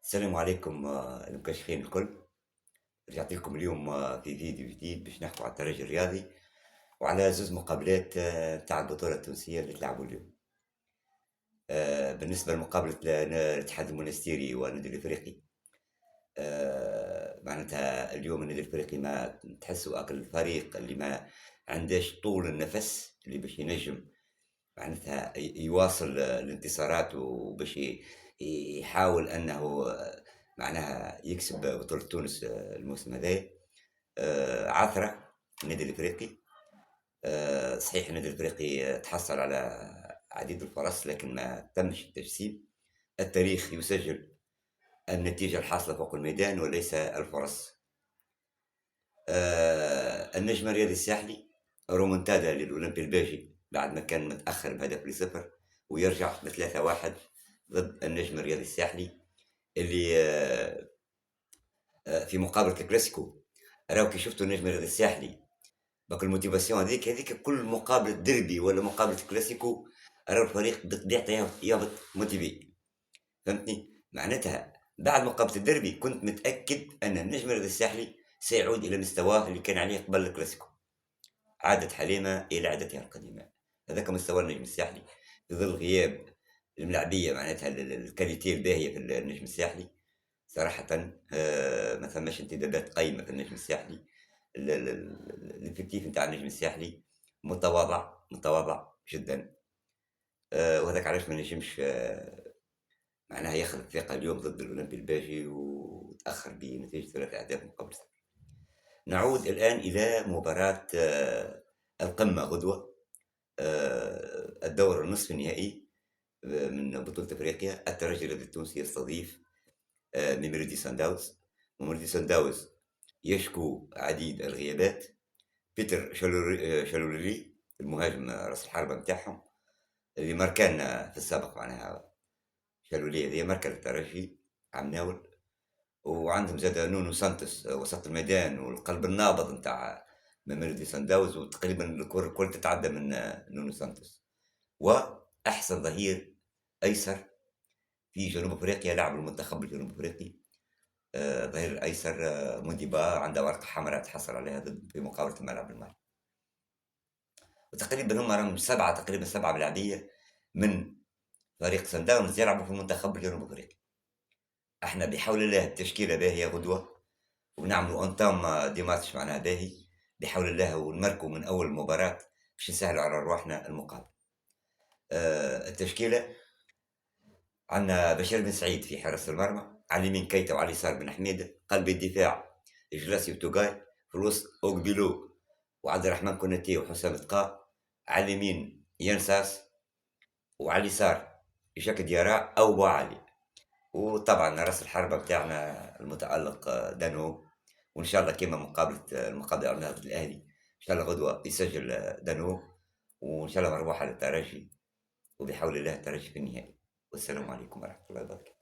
السلام عليكم المكشفين الكل. رجعت لكم اليوم في فيديو جديد باش نحكوا على الترجي الرياضي وعلى زوز مقابلات تاع البطولة التونسية اللي تلعبوا اليوم. بالنسبة لمقابلة الاتحاد المونستيري والنادي الافريقي، معناتها اليوم النادي الافريقي ما تحسوا اكل الفريق اللي ما عندهش طول النفس اللي باش ينجم معناتها يواصل الانتصارات وباش يحاول انه معناها يكسب بطولة تونس الموسم هذا. عثرة النادي الافريقي. صحيح النادي الافريقي تحصل على عديد الفرص لكن ما تمش التجسيم. التاريخ يسجل النتيجة الحاصلة فوق الميدان وليس الفرص. النجم الرياضي الساحلي رومونتادا للأولمبي الباجي بعد ما كان متأخر بهدف لصفر ويرجع بثلاثة واحد ضد النجم الرياضي الساحلي اللي في مقابلة الكلاسيكو. راهو كي شفتوا النجم الرياضي الساحلي باك الموتيفاسيون هذيك كل مقابلة ديربي ولا مقابلة كلاسيكو راهو الفريق بطبيعته يهبط موتيفي. فهمتني؟ معناتها بعد مقابلة الديربي كنت متأكد أن النجم الرياضي الساحلي سيعود إلى مستواه اللي كان عليه قبل الكلاسيكو. عادت حليمة إلى عادتها القديمة. هذاك مستوى النجم الساحلي في ظل غياب الملاعبية معناتها الكاليتي الباهية في النجم الساحلي. صراحة ما ثماش انتدابات قايمة في النجم الساحلي. الافكتيف نتاع النجم الساحلي متواضع جدا. وهذاك علاش ما نجمش معناها ياخذ الثقة اليوم ضد الأولمبي الباجي وتأخر بنتيجة 3 أهداف مقابل 0. نعود الآن إلى مباراة القمة غدوة، الدور النصف النهائي من بطولة أفريقيا. الترجي الرياضي التونسي يستضيف ميميلودي سان داونز. ميميلودي سان داونز يشكو عديد الغيابات. بيتر شالوري المهاجم راس الحربة متاعهم اللي ماركان في السابق، معناها شالولي هذه ماركة الترجي عم ناول. وعندهم زاد نونو سانتوس وسط الميدان والقلب النابض نتاع ميميلودي سان داونز، وتقريبا الكل تتعدى من نونو سانتوس. واحسن ظهير ايسر في جنوب افريقيا لاعب المنتخب الجنوب افريقي، ظهير الايسر موديبا عنده ورقه حمراء تحصل عليها ضد في مقاولة الملعب المالي. وتقريبا هم راهم تقريبا 7 ملاعبيه من فريق سان داونز يلعبوا في المنتخب الجنوب افريقي. احنا بحول الله التشكيله باهيه غدوه ونعملوا انطام دي ماتش معناها باهي بحول الله، ونمركوا من اول مباراه باش نسهلوا على رواحنا المقابل. التشكيله عندنا بشير بن سعيد في حراسة المرمى، على اليمين كيتا وعلى اليسار بن حميدة، قلب الدفاع جلاسي وتوغاي، في الوسط اوغبيلو وعبد الرحمن كوناتي وحسام تقا، على اليمين ينساس وعلى اليسار جاك ديارا او بوعلي، وطبعا راس الحربة بتاعنا المتألق دانو. وان شاء الله كما المقابلة على ضد الاهلي ان شاء الله غدوة يسجل دانو، وان شاء الله مربوحة للترجي وبحول الله الترجي في النهائي. والسلام عليكم ورحمة الله وبركاته.